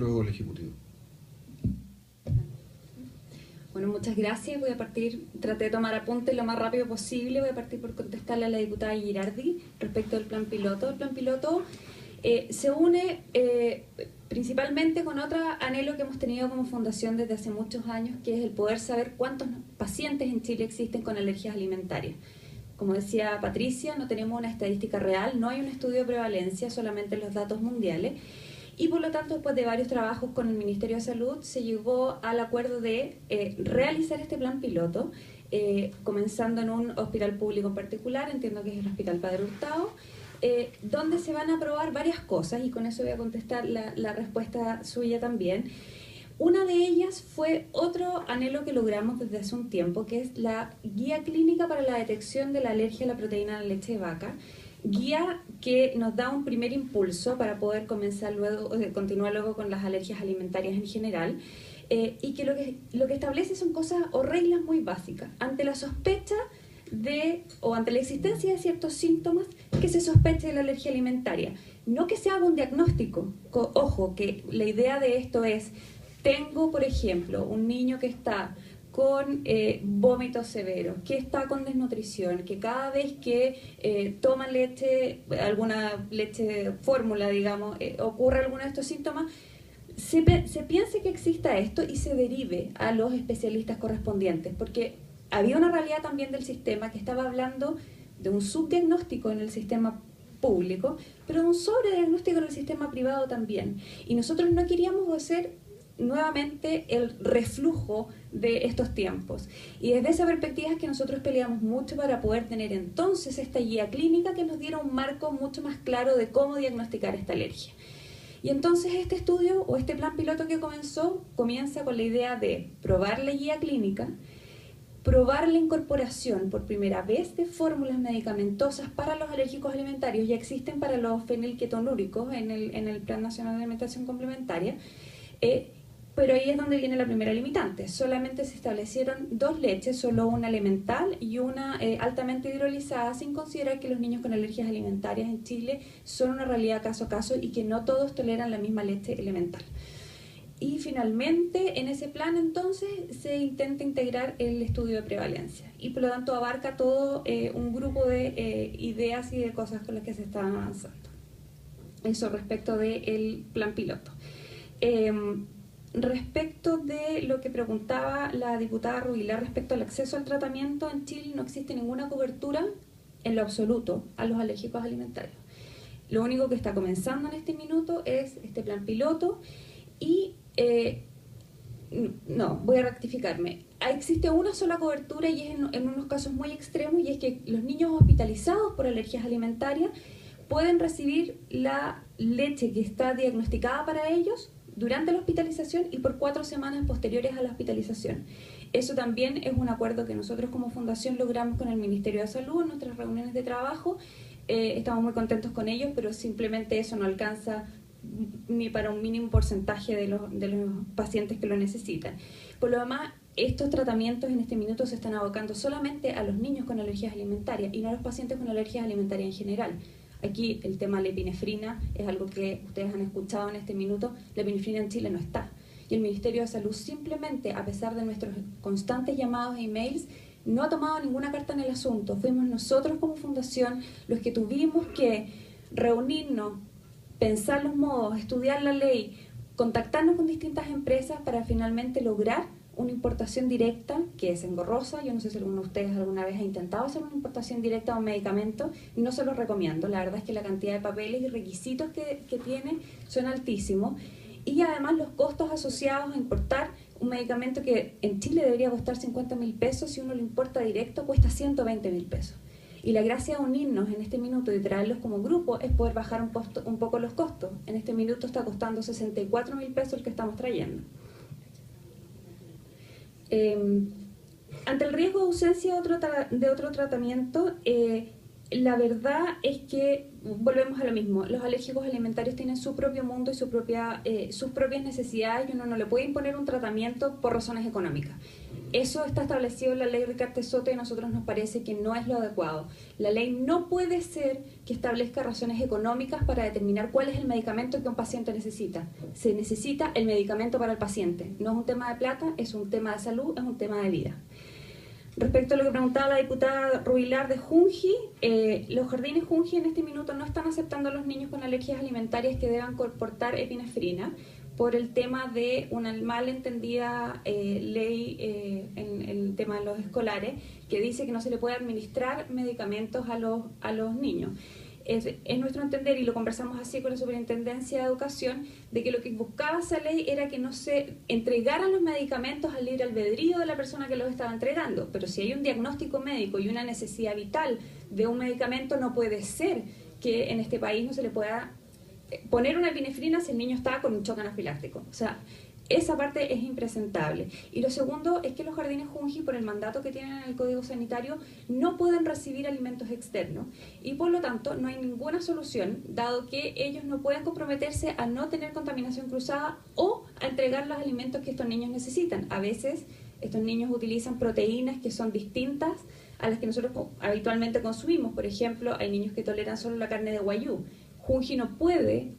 luego el Ejecutivo. Bueno, muchas gracias. Voy a partir, traté de tomar apuntes lo más rápido posible. Voy a partir por contestarle a la diputada Girardi respecto del plan piloto. El plan piloto se une principalmente con otro anhelo que hemos tenido como fundación desde hace muchos años, que es el poder saber cuántos pacientes en Chile existen con alergias alimentarias. Como decía Patricia, no tenemos una estadística real, no hay un estudio de prevalencia, solamente los datos mundiales. Y por lo tanto, después de varios trabajos con el Ministerio de Salud, se llegó al acuerdo de realizar este plan piloto, comenzando en un hospital público en particular, entiendo que es el Hospital Padre Hurtado, donde se van a probar varias cosas, y con eso voy a contestar la respuesta suya también. Una de ellas fue otro anhelo que logramos desde hace un tiempo, que es la guía clínica para la detección de la alergia a la proteína de la leche de vaca, guía que nos da un primer impulso para poder continuar luego con las alergias alimentarias en general, y que lo que establece son cosas o reglas muy básicas. Ante la sospecha o ante la existencia de ciertos síntomas, que se sospeche de la alergia alimentaria. No que se haga un diagnóstico. Ojo, que la idea de esto es, tengo, por ejemplo, un niño que está con vómitos severos, que está con desnutrición, que cada vez que toma leche, alguna leche fórmula, digamos, ocurre alguno de estos síntomas, se piense que exista esto y se derive a los especialistas correspondientes, porque había una realidad también del sistema que estaba hablando de un subdiagnóstico en el sistema público, pero de un sobrediagnóstico en el sistema privado también. Y nosotros no queríamos hacer nuevamente el reflujo de estos tiempos. Y desde esa perspectiva es que nosotros peleamos mucho para poder tener entonces esta guía clínica que nos diera un marco mucho más claro de cómo diagnosticar esta alergia. Y entonces este estudio o este plan piloto que comienza con la idea de probar la guía clínica, probar la incorporación por primera vez de fórmulas medicamentosas para los alérgicos alimentarios. Ya existen para los fenilketonúricos en el Plan Nacional de Alimentación Complementaria, pero ahí es donde viene la primera limitante. Solamente se establecieron 2 leches, solo una elemental y una altamente hidrolizada, sin considerar que los niños con alergias alimentarias en Chile son una realidad caso a caso y que no todos toleran la misma leche elemental. Y finalmente, en ese plan entonces se intenta integrar el estudio de prevalencia y por lo tanto abarca todo un grupo de ideas y de cosas con las que se están avanzando. Eso respecto del plan piloto. Respecto de lo que preguntaba la diputada Rubilar respecto al acceso al tratamiento, en Chile no existe ninguna cobertura en lo absoluto a los alérgicos alimentarios. Lo único que está comenzando en este minuto es este plan piloto y no, voy a rectificarme. Existe una sola cobertura y es en unos casos muy extremos, y es que los niños hospitalizados por alergias alimentarias pueden recibir la leche que está diagnosticada para ellos durante la hospitalización y por 4 semanas posteriores a la hospitalización. Eso también es un acuerdo que nosotros como fundación logramos con el Ministerio de Salud en nuestras reuniones de trabajo. Estamos muy contentos con ellos, pero simplemente eso no alcanza ni para un mínimo porcentaje de los pacientes que lo necesitan. Por lo demás, estos tratamientos en este minuto se están abocando solamente a los niños con alergias alimentarias y no a los pacientes con alergias alimentarias en general. Aquí el tema de la epinefrina es algo que ustedes han escuchado en este minuto. La epinefrina en Chile no está. Y el Ministerio de Salud simplemente, a pesar de nuestros constantes llamados e emails, no ha tomado ninguna carta en el asunto. Fuimos nosotros como fundación los que tuvimos que reunirnos, pensar los modos, estudiar la ley, contactarnos con distintas empresas para finalmente lograr una importación directa, que es engorrosa. Yo no sé si alguno de ustedes alguna vez ha intentado hacer una importación directa de un medicamento, no se los recomiendo. La verdad es que la cantidad de papeles y requisitos que tiene son altísimos, y además los costos asociados a importar un medicamento que en Chile debería costar 50.000 pesos, si uno lo importa directo cuesta 120.000 pesos. Y la gracia de unirnos en este minuto y traerlos como grupo es poder bajar un poco los costos. En este minuto está costando 64.000 pesos el que estamos trayendo. Ante el riesgo de ausencia de otro tratamiento, la verdad es que volvemos a lo mismo. Los alérgicos alimentarios tienen su propio mundo y sus propias necesidades, y uno no le puede imponer un tratamiento por razones económicas. Eso está establecido en la ley Ricaurte-Soto y a nosotros nos parece que no es lo adecuado. La ley no puede ser que establezca razones económicas para determinar cuál es el medicamento que un paciente necesita. Se necesita el medicamento para el paciente. No es un tema de plata, es un tema de salud, es un tema de vida. Respecto a lo que preguntaba la diputada Rubilar de Junji, los jardines Junji en este minuto no están aceptando a los niños con alergias alimentarias que deban portar epinefrina por el tema de una mal entendida ley en el tema de los escolares que dice que no se le puede administrar medicamentos a los niños. Es nuestro entender, y lo conversamos así con la Superintendencia de Educación, de que lo que buscaba esa ley era que no se entregaran los medicamentos al libre albedrío de la persona que los estaba entregando. Pero si hay un diagnóstico médico y una necesidad vital de un medicamento, no puede ser que en este país no se le pueda poner una epinefrina si el niño está con un shock anafiláctico. O sea, esa parte es impresentable. Y lo segundo es que los jardines Junji, por el mandato que tienen en el Código Sanitario, no pueden recibir alimentos externos y por lo tanto no hay ninguna solución, dado que ellos no pueden comprometerse a no tener contaminación cruzada o a entregar los alimentos que estos niños necesitan. A veces estos niños utilizan proteínas que son distintas a las que nosotros habitualmente consumimos. Por ejemplo, hay niños que toleran solo la carne de guayú. Junji no puede,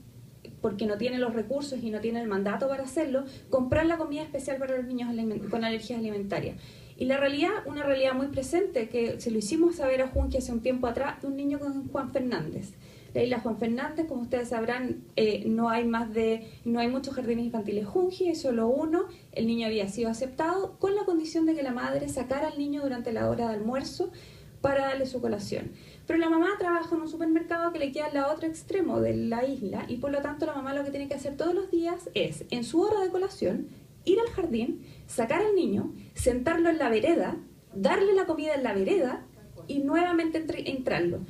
porque no tiene los recursos y no tiene el mandato para hacerlo, comprar la comida especial para los niños con alergias alimentarias. Y la realidad, una realidad muy presente, que se lo hicimos saber a Junji hace un tiempo atrás, de un niño con Juan Fernández. La isla Juan Fernández, como ustedes sabrán, no hay muchos jardines infantiles Junji, hay solo uno. El niño había sido aceptado con la condición de que la madre sacara al niño durante la hora de almuerzo para darle su colación. Pero la mamá trabaja en un supermercado que le queda al otro extremo de la isla y por lo tanto la mamá lo que tiene que hacer todos los días es, en su hora de colación, ir al jardín, sacar al niño, sentarlo en la vereda, darle la comida en la vereda y nuevamente entrarlo.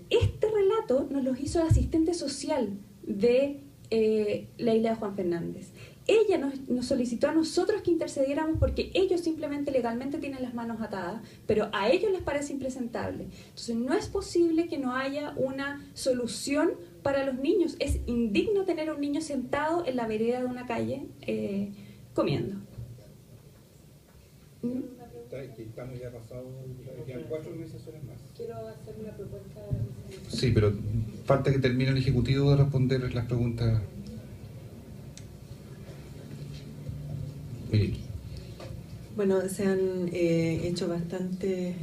Este relato nos lo hizo la asistente social de la isla de Juan Fernández. Ella nos solicitó a nosotros que intercediéramos porque ellos simplemente legalmente tienen las manos atadas, pero a ellos les parece impresentable. Entonces no es posible que no haya una solución para los niños. Es indigno tener a un niño sentado en la vereda de una calle comiendo. Estamos ya pasados, quedan 4 meses más. Quiero hacer una propuesta. Sí, pero falta que termine el Ejecutivo de responder las preguntas. Bueno, se han hecho bastantes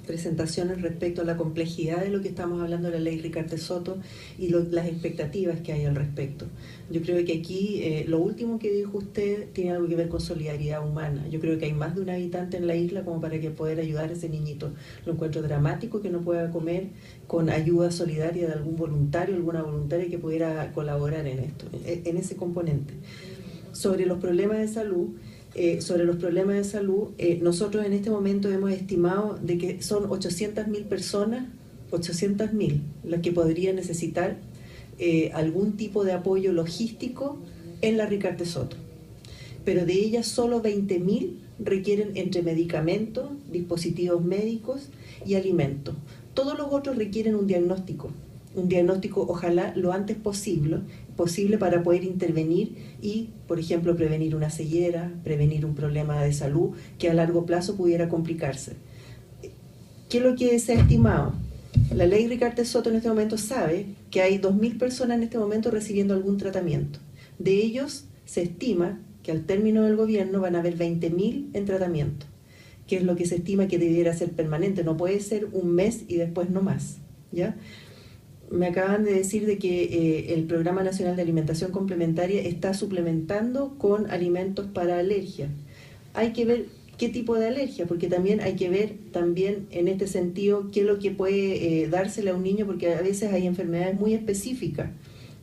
presentaciones respecto a la complejidad de lo que estamos hablando de la ley Ricaurte-Soto y las expectativas que hay al respecto. Yo creo que aquí lo último que dijo usted tiene algo que ver con solidaridad humana. Yo creo que hay más de un habitante en la isla como para que poder ayudar a ese niñito. Lo encuentro dramático que no pueda comer, con ayuda solidaria de algún voluntario, alguna voluntaria que pudiera colaborar en esto, en ese componente. Sobre los problemas de salud, nosotros en este momento hemos estimado de que son 800.000 personas, 800.000 las que podrían necesitar algún tipo de apoyo logístico en la Ricaurte-Soto. Pero de ellas solo 20.000 requieren entre medicamentos, dispositivos médicos y alimentos. Todos los otros requieren un diagnóstico ojalá lo antes posible para poder intervenir y, por ejemplo, prevenir una ceguera, prevenir un problema de salud que a largo plazo pudiera complicarse. ¿Qué es lo que se ha estimado? La ley Ricaurte-Soto en este momento sabe que hay 2.000 personas en este momento recibiendo algún tratamiento. De ellos se estima que al término del gobierno van a haber 20.000 en tratamiento, que es lo que se estima que debiera ser permanente. No puede ser un mes y después no más, ¿ya? Me acaban de decir de que el Programa Nacional de Alimentación Complementaria está suplementando con alimentos para alergia. Hay que ver qué tipo de alergia, porque también hay que ver también en este sentido qué es lo que puede dársele a un niño, porque a veces hay enfermedades muy específicas.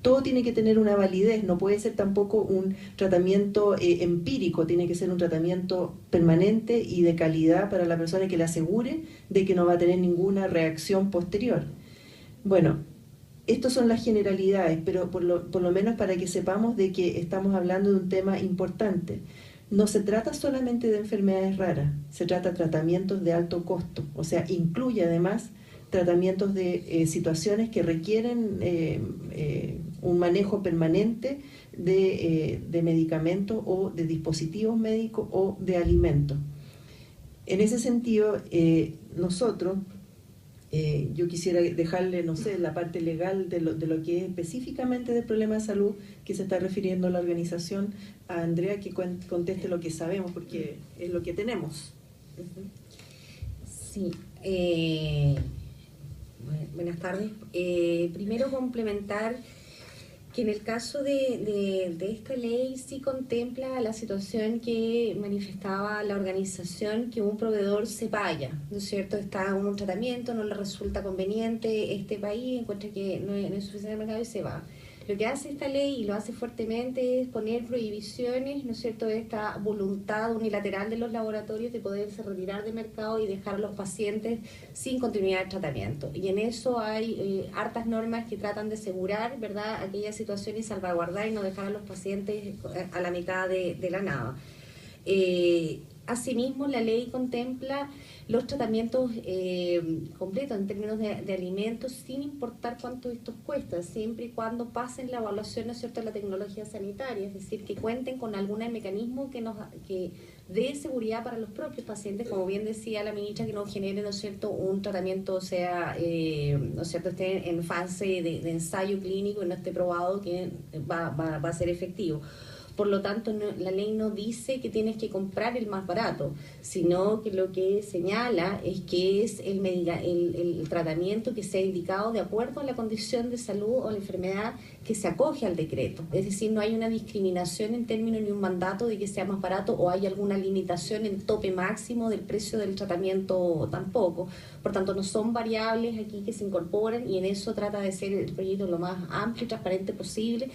Todo tiene que tener una validez, no puede ser tampoco un tratamiento empírico, tiene que ser un tratamiento permanente y de calidad para la persona que le asegure de que no va a tener ninguna reacción posterior. Bueno, estas son las generalidades, pero por lo menos para que sepamos de que estamos hablando de un tema importante. No se trata solamente de enfermedades raras, se trata de tratamientos de alto costo, o sea, incluye además tratamientos de situaciones que requieren un manejo permanente de medicamentos o de dispositivos médicos o de alimentos. En ese sentido, nosotros, yo quisiera dejarle, no sé, la parte legal de lo que es específicamente del problema de salud que se está refiriendo la organización, a Andrea que conteste lo que sabemos, porque es lo que tenemos. Sí, buenas tardes. Primero complementar que en el caso de esta ley sí contempla la situación que manifestaba la organización, que un proveedor se vaya, ¿no es cierto? Está en un tratamiento, no le resulta conveniente este país, encuentra que no es suficiente el mercado y se va. Lo que hace esta ley, y lo hace fuertemente, es poner prohibiciones, ¿no es cierto?, de esta voluntad unilateral de los laboratorios de poderse retirar del mercado y dejar a los pacientes sin continuidad de tratamiento. Y en eso hay hartas normas que tratan de asegurar, ¿verdad?, aquella situación y salvaguardar y no dejar a los pacientes a la mitad de la nada. Asimismo, la ley contempla los tratamientos completos en términos de alimentos, sin importar cuánto estos cuestan, siempre y cuando pasen la evaluación, ¿no es cierto?, de la tecnología sanitaria, es decir, que cuenten con algún mecanismo que dé seguridad para los propios pacientes, como bien decía la ministra, que no genere, ¿no es cierto?, un tratamiento, o sea, ¿no es cierto?, esté en fase de ensayo clínico y no esté probado que va a ser efectivo. Por lo tanto, la ley no dice que tienes que comprar el más barato, sino que lo que señala es que es el tratamiento que sea indicado de acuerdo a la condición de salud o la enfermedad que se acoge al decreto. Es decir, no hay una discriminación en términos ni un mandato de que sea más barato o hay alguna limitación en tope máximo del precio del tratamiento tampoco. Por tanto, no son variables aquí que se incorporan y en eso trata de ser el proyecto lo más amplio y transparente posible,